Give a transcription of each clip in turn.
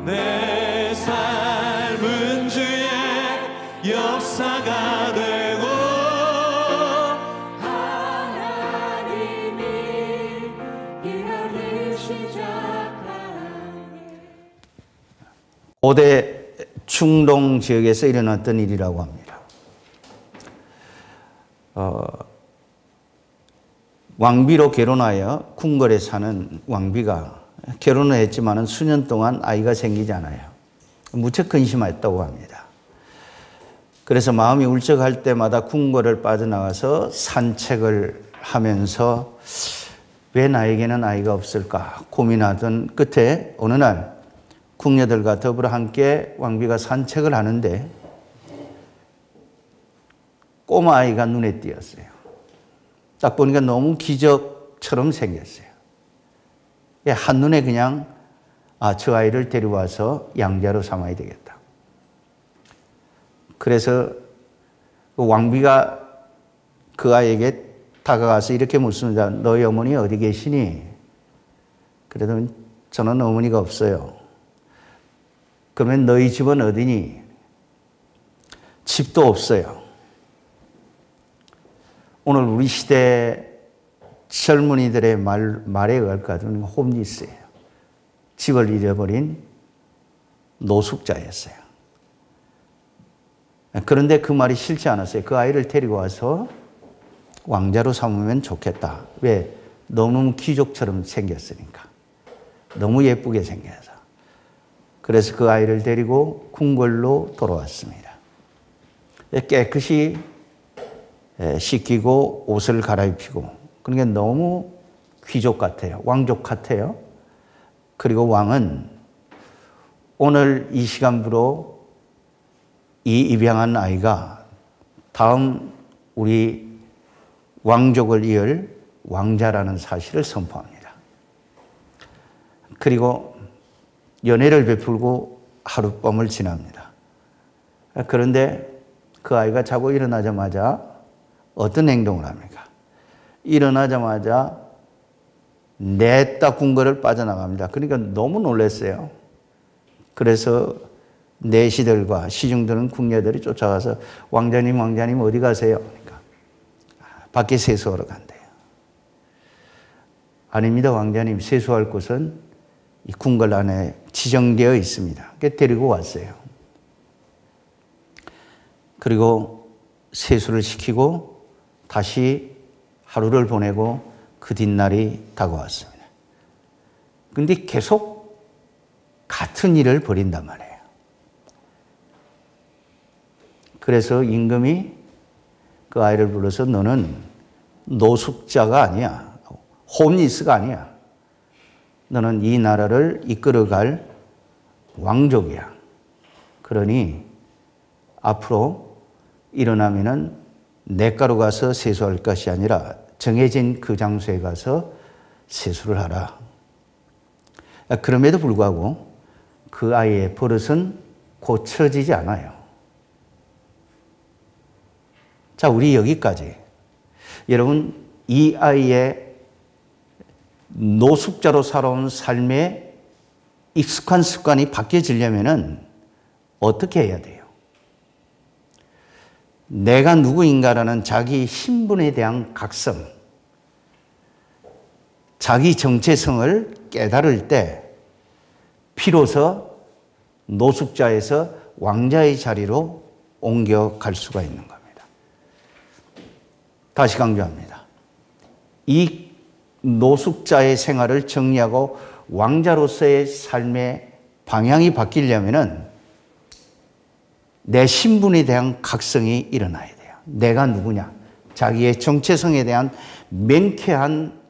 내 삶은 주의 역사가 되고 하나님이 일하기 시작하니. 고대 중동 지역에서 일어났던 일이라고 합니다. 왕비로 결혼하여 궁궐에 사는 왕비가 결혼을 했지만 수년 동안 아이가 생기지 않아요. 무척 근심했다고 합니다. 그래서 마음이 울적할 때마다 궁궐을 빠져나가서 산책을 하면서 왜 나에게는 아이가 없을까 고민하던 끝에 어느 날 궁녀들과 더불어 함께 왕비가 산책을 하는데 꼬마 아이가 눈에 띄었어요. 딱 보니까 너무 기적처럼 생겼어요. 한눈에 그냥 저 아이를 데려와서 양자로 삼아야 되겠다. 그래서 왕비가 그 아이에게 다가가서 이렇게 묻습니다. 너희 어머니 어디 계시니? 그래도 저는 어머니가 없어요. 그러면 너희 집은 어디니? 집도 없어요. 오늘 우리 시대 젊은이들의 말에 의하면 홈리스예요. 집을 잃어버린 노숙자였어요. 그런데 그 말이 싫지 않았어요. 그 아이를 데리고 와서 왕자로 삼으면 좋겠다. 왜? 너무 귀족처럼 생겼으니까. 너무 예쁘게 생겨서. 그래서 그 아이를 데리고 궁궐로 돌아왔습니다. 깨끗이 씻기고 옷을 갈아입히고, 그러니까 너무 귀족 같아요. 왕족 같아요. 그리고 왕은 오늘 이 시간부로 이 입양한 아이가 다음 우리 왕족을 이을 왕자라는 사실을 선포합니다. 그리고 연회를 베풀고 하룻밤을 지납니다. 그런데 그 아이가 자고 일어나자마자 어떤 행동을 합니까? 일어나자마자 냈다 궁궐을 빠져나갑니다. 그러니까 너무 놀랐어요. 그래서 내시들과 시중들은 궁녀들이 쫓아가서 왕자님 어디 가세요? 그러니까 밖에 세수하러 간대요. 아닙니다 왕자님, 세수할 곳은 이 궁궐 안에 지정되어 있습니다. 데리고 왔어요. 그리고 세수를 시키고 다시 하루를 보내고 그 뒷날이 다가왔습니다. 그런데 계속 같은 일을 벌인단 말이에요. 그래서 임금이 그 아이를 불러서 너는 노숙자가 아니야. 홈리스가 아니야. 너는 이 나라를 이끌어갈 왕족이야. 그러니 앞으로 일어나면은 냇가로 가서 세수할 것이 아니라 정해진 그 장소에 가서 세수를 하라. 그럼에도 불구하고 그 아이의 버릇은 고쳐지지 않아요. 자, 우리 여기까지. 여러분, 이 아이의 노숙자로 살아온 삶의 익숙한 습관이 바뀌어지려면은 어떻게 해야 돼요? 내가 누구인가라는 자기 신분에 대한 각성, 자기 정체성을 깨달을 때 비로소 노숙자에서 왕자의 자리로 옮겨갈 수가 있는 겁니다. 다시 강조합니다. 이 노숙자의 생활을 정리하고 왕자로서의 삶의 방향이 바뀌려면은 내 신분에 대한 각성이 일어나야 돼요. 내가 누구냐? 자기의 정체성에 대한 명쾌한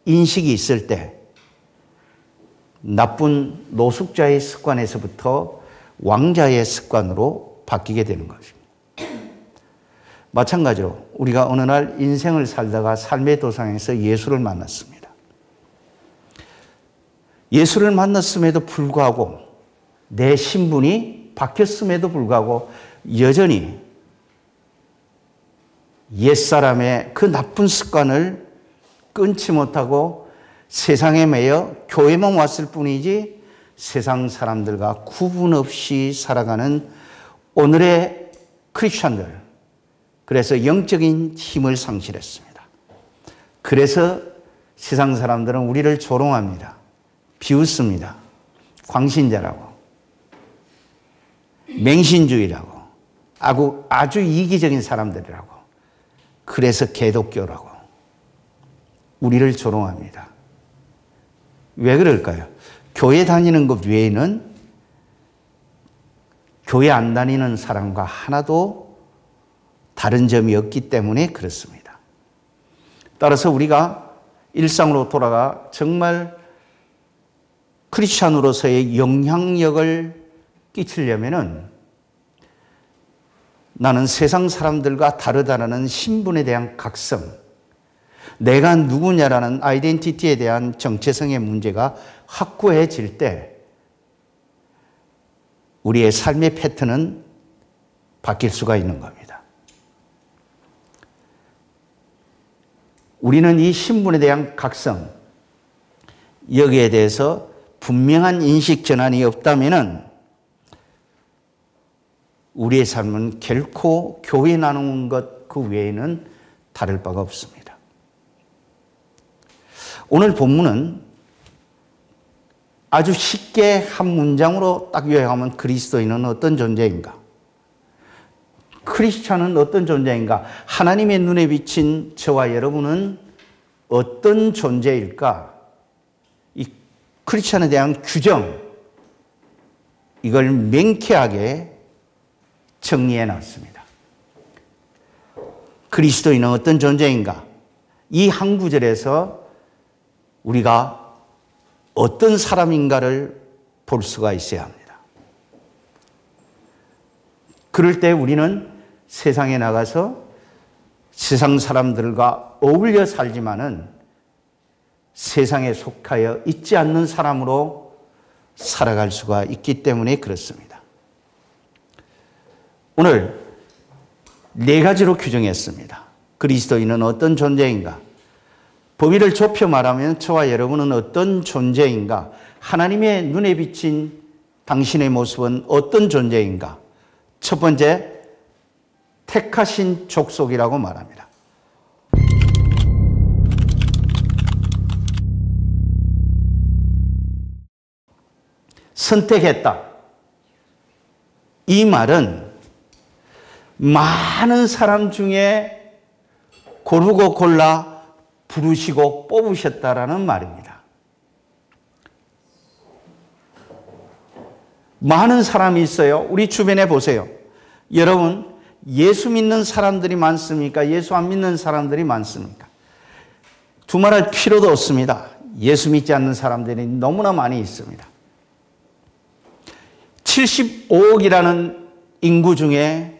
인식이 있을 때 나쁜 노숙자의 습관에서부터 왕자의 습관으로 바뀌게 되는 것입니다. 마찬가지로 우리가 어느 날 인생을 살다가 삶의 도상에서 예수를 만났습니다. 예수를 만났음에도 불구하고 내 신분이 바뀌었음에도 불구하고 여전히 옛사람의 그 나쁜 습관을 끊지 못하고 세상에 매여 교회만 왔을 뿐이지 세상 사람들과 구분 없이 살아가는 오늘의 크리스천들, 그래서 영적인 힘을 상실했습니다. 그래서 세상 사람들은 우리를 조롱합니다. 비웃습니다. 광신자라고, 맹신주의라고, 아주 이기적인 사람들이라고, 그래서 개독교라고 우리를 조롱합니다. 왜 그럴까요? 교회 다니는 것 외에는 교회 안 다니는 사람과 하나도 다른 점이 없기 때문에 그렇습니다. 따라서 우리가 일상으로 돌아가 정말 크리스찬으로서의 영향력을 끼치려면은 나는 세상 사람들과 다르다는 신분에 대한 각성, 내가 누구냐라는 아이덴티티에 대한 정체성의 문제가 확고해질 때 우리의 삶의 패턴은 바뀔 수가 있는 겁니다. 우리는 이 신분에 대한 각성, 여기에 대해서 분명한 인식 전환이 없다면은 우리의 삶은 결코 교회 나누는 것 그 외에는 다를 바가 없습니다. 오늘 본문은 아주 쉽게 한 문장으로 딱 요약하면 그리스도인은 어떤 존재인가? 크리스찬은 어떤 존재인가? 하나님의 눈에 비친 저와 여러분은 어떤 존재일까? 이 크리스찬에 대한 규정, 이걸 명쾌하게 정리해 놨습니다. 그리스도인은 어떤 존재인가? 이 한 구절에서 우리가 어떤 사람인가를 볼 수가 있어야 합니다. 그럴 때 우리는 세상에 나가서 세상 사람들과 어울려 살지만은 세상에 속하여 있지 않는 사람으로 살아갈 수가 있기 때문에 그렇습니다. 오늘 4가지로 규정했습니다. 그리스도인은 어떤 존재인가? 범위를 좁혀 말하면 저와 여러분은 어떤 존재인가? 하나님의 눈에 비친 당신의 모습은 어떤 존재인가? 첫 번째, 택하신 족속이라고 말합니다. 선택했다. 이 말은 많은 사람 중에 고르고 골라 부르시고 뽑으셨다라는 말입니다. 많은 사람이 있어요. 우리 주변에 보세요. 여러분, 예수 믿는 사람들이 많습니까? 예수 안 믿는 사람들이 많습니까? 두말할 필요도 없습니다. 예수 믿지 않는 사람들이 너무나 많이 있습니다. 75억이라는 인구 중에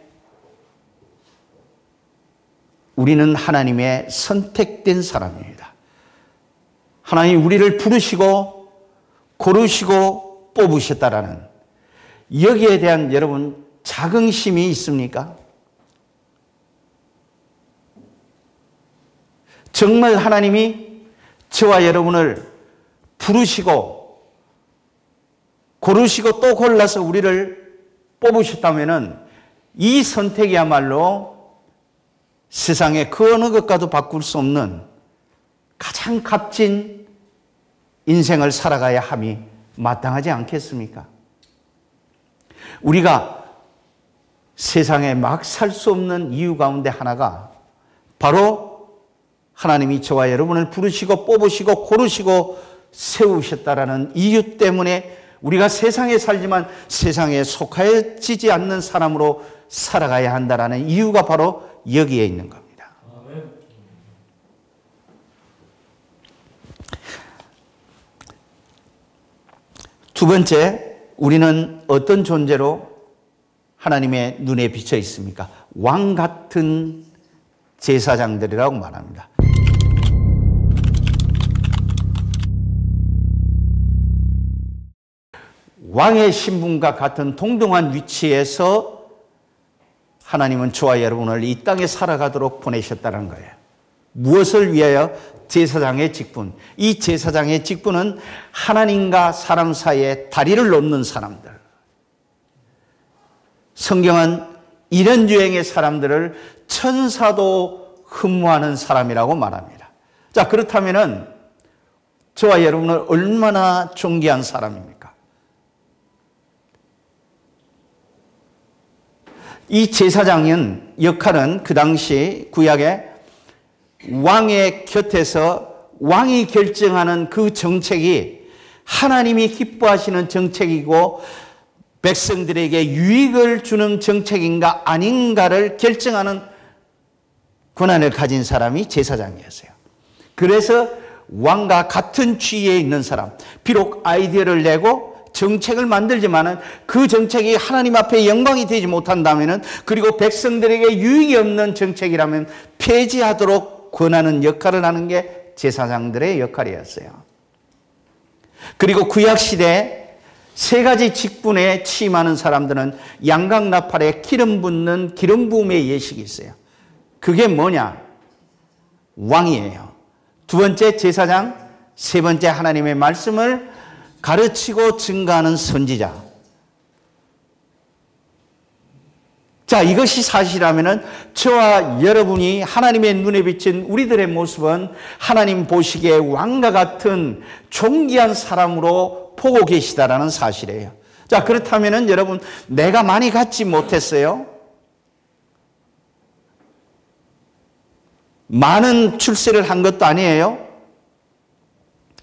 우리는 하나님의 선택된 사람입니다. 하나님 우리를 부르시고 고르시고 뽑으셨다라는 여기에 대한 여러분 자긍심이 있습니까? 정말 하나님이 저와 여러분을 부르시고 고르시고 또 골라서 우리를 뽑으셨다면 이 선택이야말로 세상에 그 어느 것과도 바꿀 수 없는 가장 값진 인생을 살아가야 함이 마땅하지 않겠습니까? 우리가 세상에 막 살 수 없는 이유 가운데 하나가 바로 하나님이 저와 여러분을 부르시고 뽑으시고 고르시고 세우셨다라는 이유 때문에 우리가 세상에 살지만 세상에 속하여지지 않는 사람으로 살아가야 한다라는 이유가 바로 여기에 있는 겁니다. 두 번째, 우리는 어떤 존재로 하나님의 눈에 비쳐 있습니까? 왕 같은 제사장들이라고 말합니다. 왕의 신분과 같은 동등한 위치에서 하나님은 저와 여러분을 이 땅에 살아가도록 보내셨다는 거예요. 무엇을 위하여? 제사장의 직분. 이 제사장의 직분은 하나님과 사람 사이에 다리를 놓는 사람들. 성경은 이런 유행의 사람들을 천사도 흠모하는 사람이라고 말합니다. 자, 그렇다면은 저와 여러분은 얼마나 존귀한 사람입니까? 이 제사장인 역할은 그 당시 구약에 왕의 곁에서 왕이 결정하는 그 정책이 하나님이 기뻐하시는 정책이고 백성들에게 유익을 주는 정책인가 아닌가를 결정하는 권한을 가진 사람이 제사장이었어요. 그래서 왕과 같은 지위에 있는 사람, 비록 아이디어를 내고 정책을 만들지만은 그 정책이 하나님 앞에 영광이 되지 못한다면은, 그리고 백성들에게 유익이 없는 정책이라면 폐지하도록 권하는 역할을 하는 게 제사장들의 역할이었어요. 그리고 구약 시대에 세 가지 직분에 취임하는 사람들은 양각 나팔에 기름 붓는 기름 부음의 예식이 있어요. 그게 뭐냐? 왕이에요. 두 번째 제사장, 세 번째 하나님의 말씀을 가르치고 증거하는 선지자. 자, 이것이 사실이라면은 저와 여러분이 하나님의 눈에 비친 우리들의 모습은 하나님 보시기에 왕과 같은 존귀한 사람으로 보고 계시다라는 사실이에요. 자, 그렇다면은 여러분, 내가 많이 갖지 못했어요. 많은 출세를 한 것도 아니에요.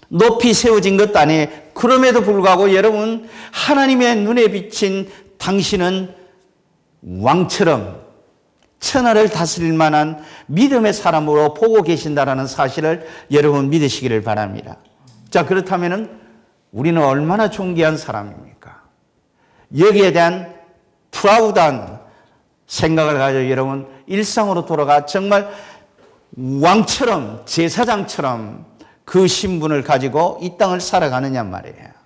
높이 세워진 것도 아니에요. 그럼에도 불구하고 여러분, 하나님의 눈에 비친 당신은 왕처럼 천하를 다스릴 만한 믿음의 사람으로 보고 계신다라는 사실을 여러분 믿으시기를 바랍니다. 자, 그렇다면은 우리는 얼마나 존귀한 사람입니까? 여기에 대한 프라우드한 생각을 가지고 여러분 일상으로 돌아가 정말 왕처럼, 제사장처럼 그 신분을 가지고 이 땅을 살아가느냐 말이에요.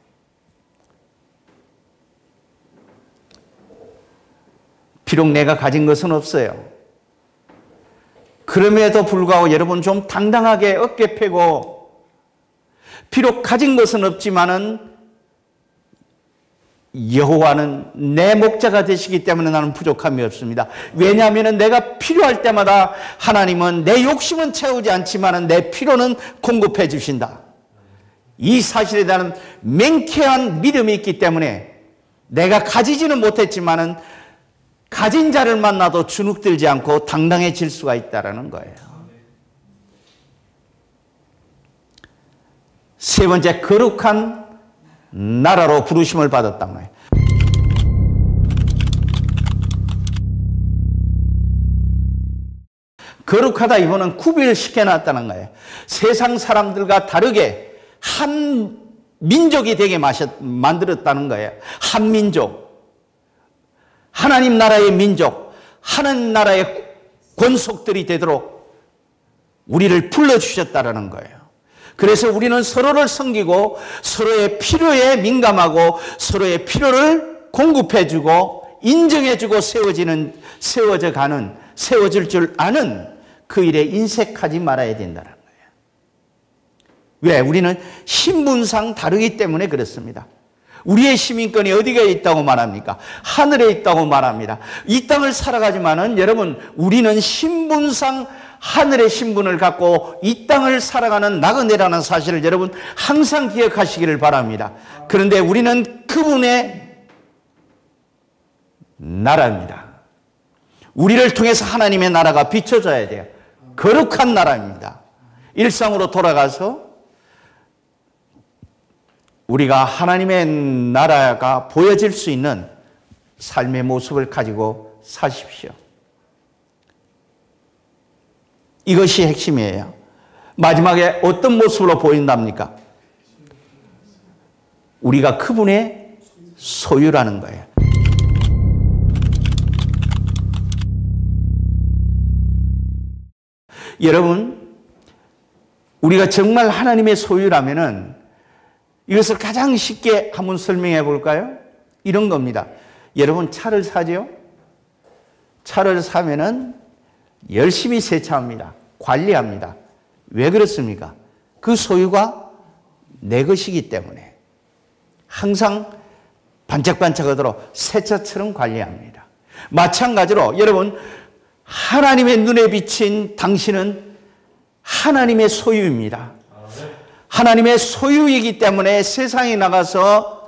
비록 내가 가진 것은 없어요. 그럼에도 불구하고 여러분 좀 당당하게 어깨 펴고, 비록 가진 것은 없지만은 여호와는 내 목자가 되시기 때문에 나는 부족함이 없습니다. 왜냐하면 내가 필요할 때마다 하나님은 내 욕심은 채우지 않지만 내 필요는 공급해 주신다. 이 사실에 대한 맹쾌한 믿음이 있기 때문에 내가 가지지는 못했지만 가진 자를 만나도 주눅들지 않고 당당해질 수가 있다는 거예요. 세 번째, 거룩한 나라로 부르심을 받았단 말이에요. 거룩하다, 이거는 구별시켜놨다는 거예요. 세상 사람들과 다르게 한 민족이 되게 만들었다는 거예요. 한 민족, 하나님 나라의 민족, 하나님 나라의 권속들이 되도록 우리를 불러주셨다는 거예요. 그래서 우리는 서로를 섬기고 서로의 필요에 민감하고 서로의 필요를 공급해주고 인정해주고 세워질 줄 아는 그 일에 인색하지 말아야 된다는 거예요. 왜? 우리는 신분상 다르기 때문에 그렇습니다. 우리의 시민권이 어디가 있다고 말합니까? 하늘에 있다고 말합니다. 이 땅을 살아가지만은 여러분, 우리는 신분상 하늘의 신분을 갖고 이 땅을 살아가는 나그네라는 사실을 여러분 항상 기억하시기를 바랍니다. 그런데 우리는 그분의 나라입니다. 우리를 통해서 하나님의 나라가 비춰져야 돼요. 거룩한 나라입니다. 일상으로 돌아가서 우리가 하나님의 나라가 보여질 수 있는 삶의 모습을 가지고 사십시오. 이것이 핵심이에요. 마지막에 어떤 모습으로 보인답니까? 우리가 그분의 소유라는 거예요. 여러분, 우리가 정말 하나님의 소유라면은 이것을 가장 쉽게 한번 설명해 볼까요? 이런 겁니다. 여러분, 차를 사죠? 차를 사면은 열심히 세차합니다. 관리합니다. 왜 그렇습니까? 그 소유가 내 것이기 때문에 항상 반짝반짝하도록 새처처럼 관리합니다. 마찬가지로 여러분, 하나님의 눈에 비친 당신은 하나님의 소유입니다. 하나님의 소유이기 때문에 세상에 나가서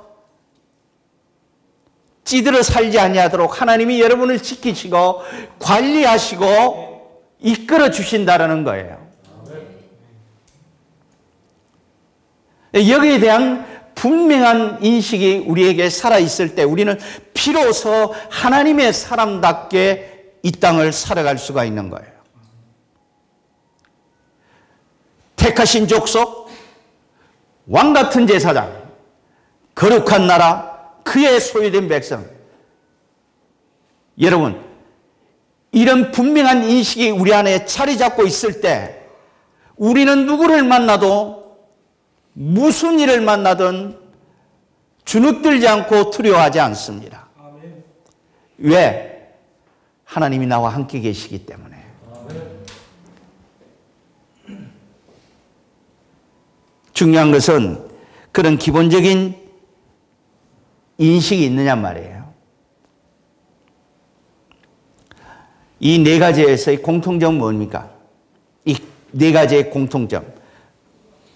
찌들어 살지 아니하도록 하나님이 여러분을 지키시고 관리하시고 이끌어 주신다라는 거예요. 여기에 대한 분명한 인식이 우리에게 살아있을 때 우리는 비로소 하나님의 사람답게 이 땅을 살아갈 수가 있는 거예요. 택하신 족속, 왕같은 제사장, 거룩한 나라, 그의 소유된 백성. 여러분, 이런 분명한 인식이 우리 안에 자리 잡고 있을 때 우리는 누구를 만나도 무슨 일을 만나든 주눅들지 않고 두려워하지 않습니다. 왜? 하나님이 나와 함께 계시기 때문에. 중요한 것은 그런 기본적인 인식이 있느냐 말이에요. 이 네 가지에서의 공통점은 뭡니까? 이 네 가지의 공통점.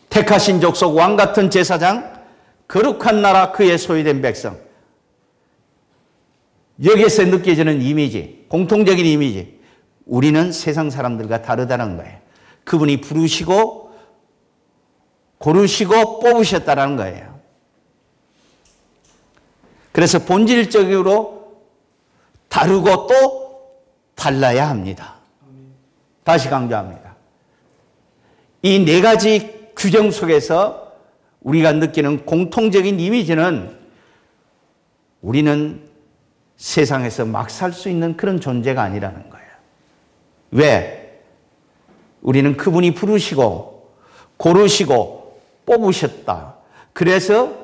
택하신 족속, 왕같은 제사장, 거룩한 나라, 그의 소유된 백성. 여기에서 느껴지는 이미지, 공통적인 이미지. 우리는 세상 사람들과 다르다는 거예요. 그분이 부르시고 고르시고 뽑으셨다는 거예요. 그래서 본질적으로 다르고 또 달라야 합니다. 다시 강조합니다. 이 네 가지 규정 속에서 우리가 느끼는 공통적인 이미지는 우리는 세상에서 막 살 수 있는 그런 존재가 아니라는 거예요. 왜? 우리는 그분이 부르시고 고르시고 뽑으셨다. 그래서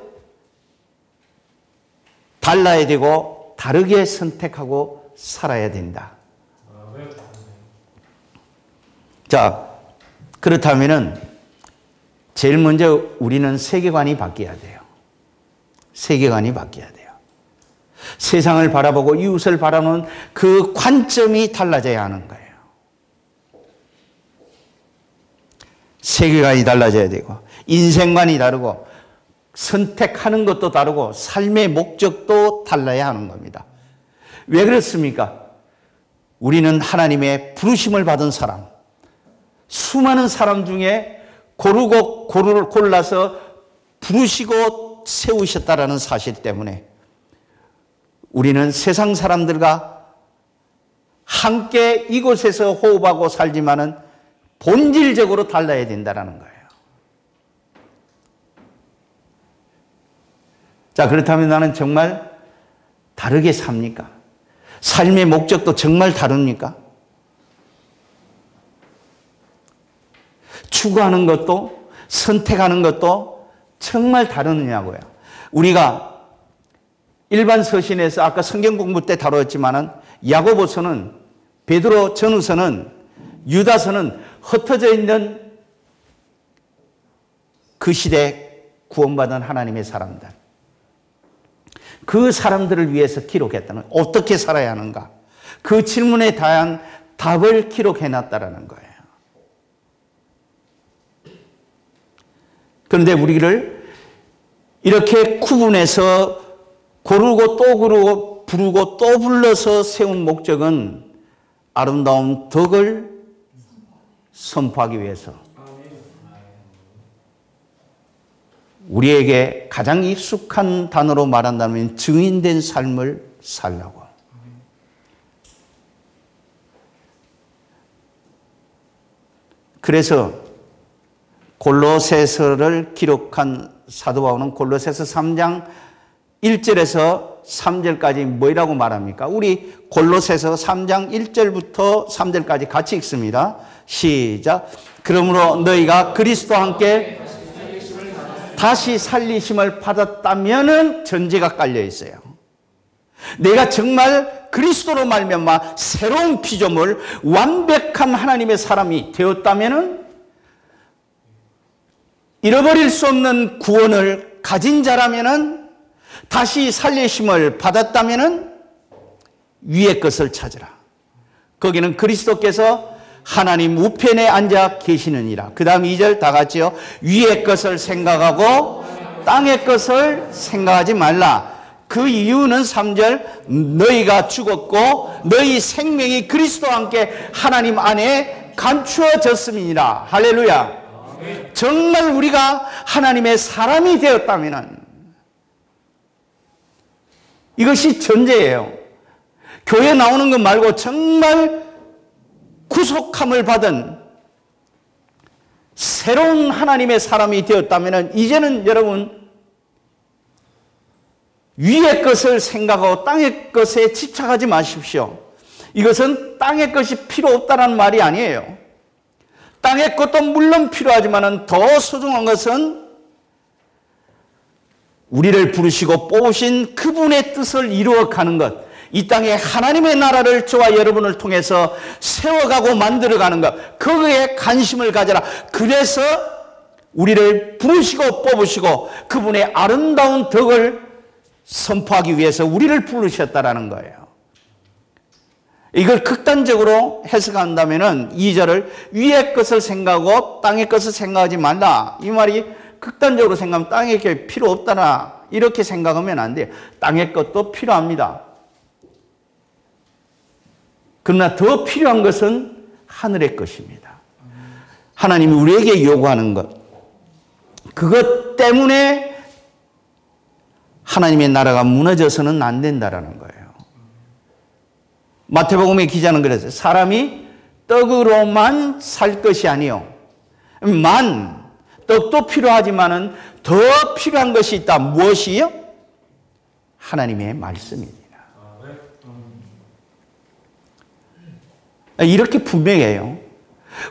달라야 되고 다르게 선택하고 살아야 된다. 자, 그렇다면은 제일 먼저 우리는 세계관이 바뀌어야 돼요. 세계관이 바뀌어야 돼요. 세상을 바라보고 이웃을 바라보는 그 관점이 달라져야 하는 거예요. 세계관이 달라져야 되고 인생관이 다르고 선택하는 것도 다르고 삶의 목적도 달라야 하는 겁니다. 왜 그렇습니까? 우리는 하나님의 부르심을 받은 사람, 수많은 사람 중에 고르고 골라서 부르시고 세우셨다라는 사실 때문에 우리는 세상 사람들과 함께 이곳에서 호흡하고 살지만은 본질적으로 달라야 된다는 거예요. 자, 그렇다면 나는 정말 다르게 삽니까? 삶의 목적도 정말 다릅니까? 추구하는 것도 선택하는 것도 정말 다르느냐고요. 우리가 일반 서신에서 아까 성경 공부 때 다뤘지만은 야고보서는, 베드로 전후서는, 유다서는 흩어져 있는 그 시대에 구원받은 하나님의 사람들, 그 사람들을 위해서 기록했다는, 어떻게 살아야 하는가, 그 질문에 대한 답을 기록해놨다는 거예요. 그런데 우리를 이렇게 구분해서 고르고 또 고르고 부르고 또 불러서 세운 목적은 아름다운 덕을 선포하기 위해서, 우리에게 가장 익숙한 단어로 말한다면 증인된 삶을 살라고. 그래서 골로새서를 기록한 사도 바울은 골로새서 3장 1절에서 3절까지 뭐라고 말합니까? 우리 골로새서 3장 1절부터 3절까지 같이 읽습니다. 시작. 그러므로 너희가 그리스도와 함께 다시 살리심을 받았다면은 전제가 깔려 있어요. 내가 정말 그리스도로 말미암아 새로운 피조물, 완벽한 하나님의 사람이 되었다면은 잃어버릴 수 없는 구원을 가진 자라면은, 다시 살리심을 받았다면은 위의 것을 찾으라. 거기는 그리스도께서 하나님 우편에 앉아 계시느니라. 그 다음 2절 다 같이요. 위의 것을 생각하고 땅의 것을 생각하지 말라. 그 이유는 3절, 너희가 죽었고 너희 생명이 그리스도와 함께 하나님 안에 감추어졌음이니라. 할렐루야. 정말 우리가 하나님의 사람이 되었다면 이것이 전제예요. 교회 나오는 것 말고 정말 구속함을 받은 새로운 하나님의 사람이 되었다면 이제는 여러분 위의 것을 생각하고 땅의 것에 집착하지 마십시오. 이것은 땅의 것이 필요 없다는 말이 아니에요. 땅의 것도 물론 필요하지만 더 소중한 것은 우리를 부르시고 뽑으신 그분의 뜻을 이루어가는 것, 이 땅에 하나님의 나라를 저와 여러분을 통해서 세워가고 만들어가는 것, 거기에 관심을 가져라. 그래서 우리를 부르시고 뽑으시고 그분의 아름다운 덕을 선포하기 위해서 우리를 부르셨다라는 거예요. 이걸 극단적으로 해석한다면 2절을 위의 것을 생각하고 땅의 것을 생각하지 말라. 이 말이 극단적으로 생각하면 땅의 것이 필요 없다나 이렇게 생각하면 안 돼요. 땅의 것도 필요합니다. 그러나 더 필요한 것은 하늘의 것입니다. 하나님이 우리에게 요구하는 것, 그것 때문에 하나님의 나라가 무너져서는 안 된다라는 거예요. 마태복음의 기자는 그랬어요. 사람이 떡으로만 살 것이 아니요, 떡도 필요하지만은 더 필요한 것이 있다. 무엇이요? 하나님의 말씀입니다. 이렇게 분명해요.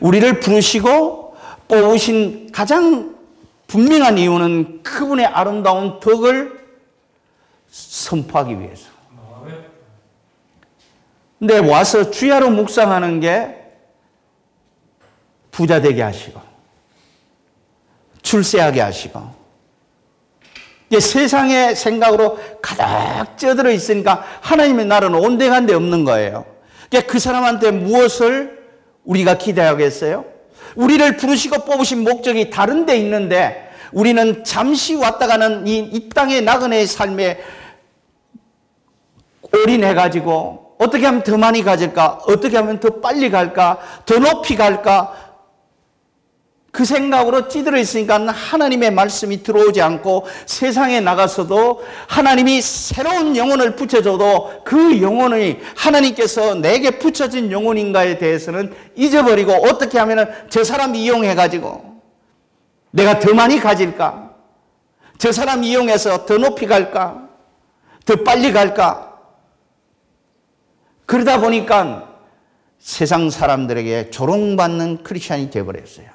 우리를 부르시고 뽑으신 가장 분명한 이유는 그분의 아름다운 덕을 선포하기 위해서. 근데 와서 주야로 묵상하는 게 부자 되게 하시고 출세하게 하시고 이제 세상의 생각으로 가득 쪄들어 있으니까 하나님의 나라는 온데간데 없는 거예요. 그 사람한테 무엇을 우리가 기대하겠어요? 우리를 부르시고 뽑으신 목적이 다른 데 있는데 우리는 잠시 왔다 가는 이 땅의 나그네의 삶에 올인해가지고 어떻게 하면 더 많이 가질까? 어떻게 하면 더 빨리 갈까? 더 높이 갈까? 그 생각으로 찌들어 있으니까 하나님의 말씀이 들어오지 않고 세상에 나가서도 하나님이 새로운 영혼을 붙여줘도 그 영혼이 하나님께서 내게 붙여진 영혼인가에 대해서는 잊어버리고 어떻게 하면 저 사람 이용해가지고 내가 더 많이 가질까? 저 사람 이용해서 더 높이 갈까? 더 빨리 갈까? 그러다 보니까 세상 사람들에게 조롱받는 크리스찬이 되어버렸어요.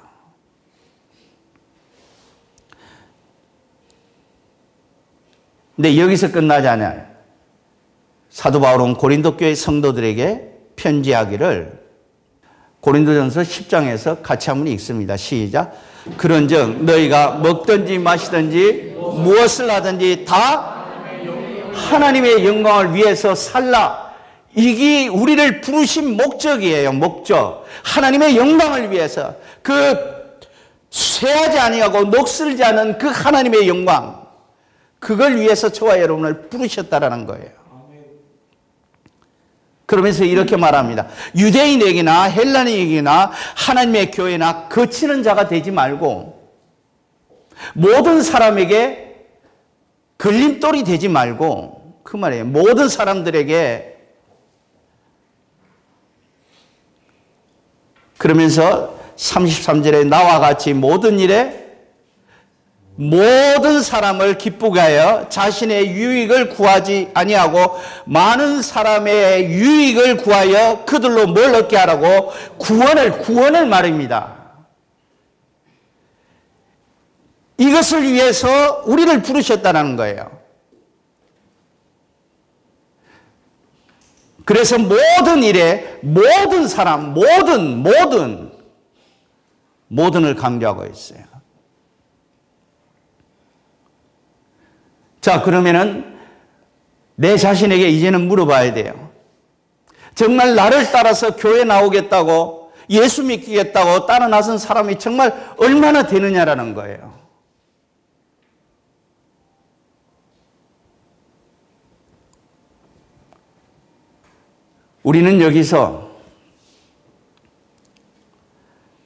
근데 여기서 끝나지 않아요. 사도 바울은 고린도 교회 성도들에게 편지하기를 고린도전서 10장에서 같이 한번 읽습니다. 시작. 그런즉 너희가 먹든지 마시든지 무엇을 하든지 다 하나님의 영광을 위해서 살라. 이게 우리를 부르신 목적이에요. 목적. 하나님의 영광을 위해서 그 쇠하지 아니하고 녹슬지 않은 그 하나님의 영광, 그걸 위해서 저와 여러분을 부르셨다라는 거예요. 그러면서 이렇게 말합니다. 유대인에게나 헬라인에게나 하나님의 교회나 거치는 자가 되지 말고 모든 사람에게 걸림돌이 되지 말고, 그 말이에요. 모든 사람들에게. 그러면서 33절에 나와 같이 모든 일에 모든 사람을 기쁘게 하여 자신의 유익을 구하지 아니하고 많은 사람의 유익을 구하여 그들로 뭘 얻게 하라고? 구원을 말입니다. 이것을 위해서 우리를 부르셨다는 거예요. 그래서 모든 일에 모든 사람, 모든을 강조하고 있어요. 자, 그러면은 내 자신에게 이제는 물어봐야 돼요. 정말 나를 따라서 교회 나오겠다고, 예수 믿겠다고 따라 나선 사람이 정말 얼마나 되느냐라는 거예요. 우리는 여기서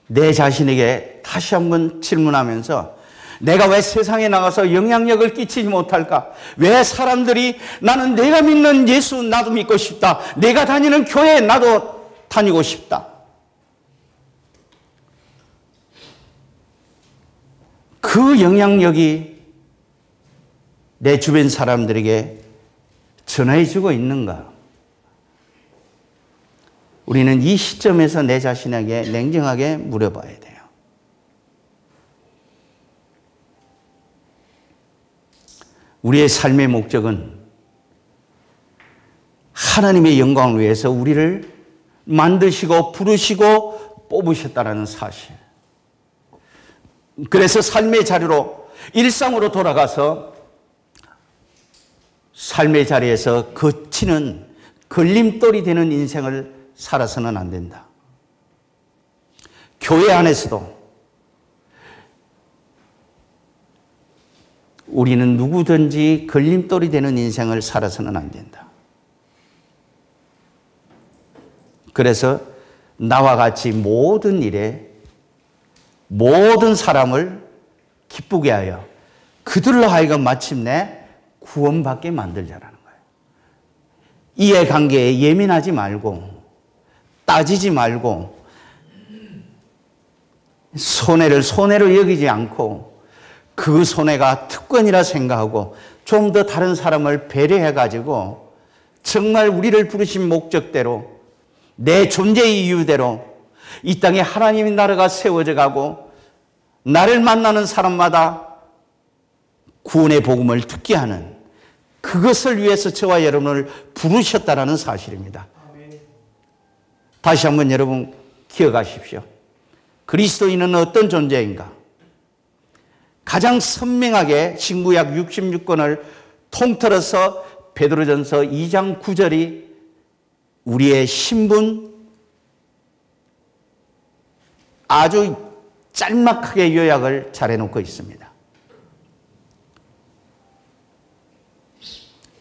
내 자신에게 다시 한번 질문하면서 내가 왜 세상에 나가서 영향력을 끼치지 못할까? 왜 사람들이 나는 내가 믿는 예수 나도 믿고 싶다. 내가 다니는 교회 나도 다니고 싶다. 그 영향력이 내 주변 사람들에게 전해지고 있는가? 우리는 이 시점에서 내 자신에게 냉정하게 물어봐야 돼요. 우리의 삶의 목적은 하나님의 영광을 위해서 우리를 만드시고 부르시고 뽑으셨다는 사실. 그래서 삶의 자리로, 일상으로 돌아가서 삶의 자리에서 거치는 걸림돌이 되는 인생을 살아서는 안 된다. 교회 안에서도 우리는 누구든지 걸림돌이 되는 인생을 살아서는 안 된다. 그래서 나와 같이 모든 일에 모든 사람을 기쁘게 하여 그들로 하여금 마침내 구원받게 만들자라는 거예요. 이해관계에 예민하지 말고 따지지 말고 손해를 손해로 여기지 않고 그 손해가 특권이라 생각하고 좀 더 다른 사람을 배려해가지고 정말 우리를 부르신 목적대로 내 존재의 이유대로 이 땅에 하나님의 나라가 세워져 가고 나를 만나는 사람마다 구원의 복음을 듣게 하는 그것을 위해서 저와 여러분을 부르셨다는 사실입니다. 다시 한번 여러분 기억하십시오. 그리스도인은 어떤 존재인가? 가장 선명하게 신구약 66권을 통틀어서 베드로전서 2장 9절이 우리의 신분 아주 짤막하게 요약을 잘 해놓고 있습니다.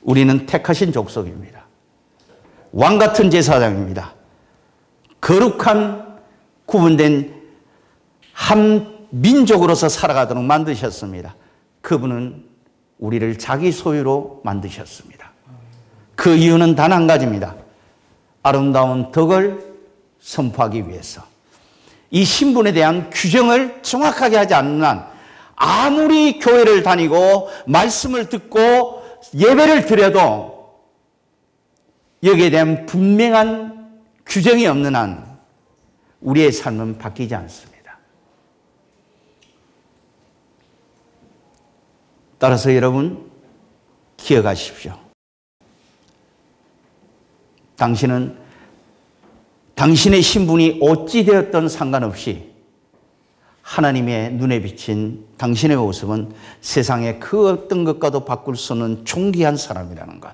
우리는 택하신 족속입니다. 왕같은 제사장입니다. 거룩한 구분된 한 민족으로서 살아가도록 만드셨습니다. 그분은 우리를 자기 소유로 만드셨습니다. 그 이유는 단 한 가지입니다. 아름다운 덕을 선포하기 위해서. 이 신분에 대한 규정을 정확하게 하지 않는 한 아무리 교회를 다니고 말씀을 듣고 예배를 드려도 여기에 대한 분명한 규정이 없는 한 우리의 삶은 바뀌지 않습니다. 따라서 여러분 기억하십시오. 당신은 당신의 신분이 어찌 되었든 상관없이 하나님의 눈에 비친 당신의 모습은 세상의 그 어떤 것과도 바꿀 수 없는 존귀한 사람이라는 것.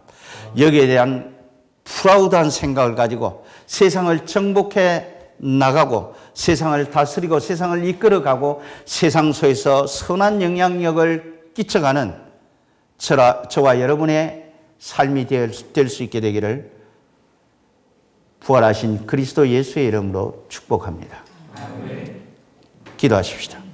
여기에 대한 프라우드한 생각을 가지고 세상을 정복해 나가고 세상을 다스리고 세상을 이끌어가고 세상 속에서 선한 영향력을 끼쳐가는 저와 여러분의 삶이 될 수 있게 되기를 부활하신 그리스도 예수의 이름으로 축복합니다. 기도하십시다.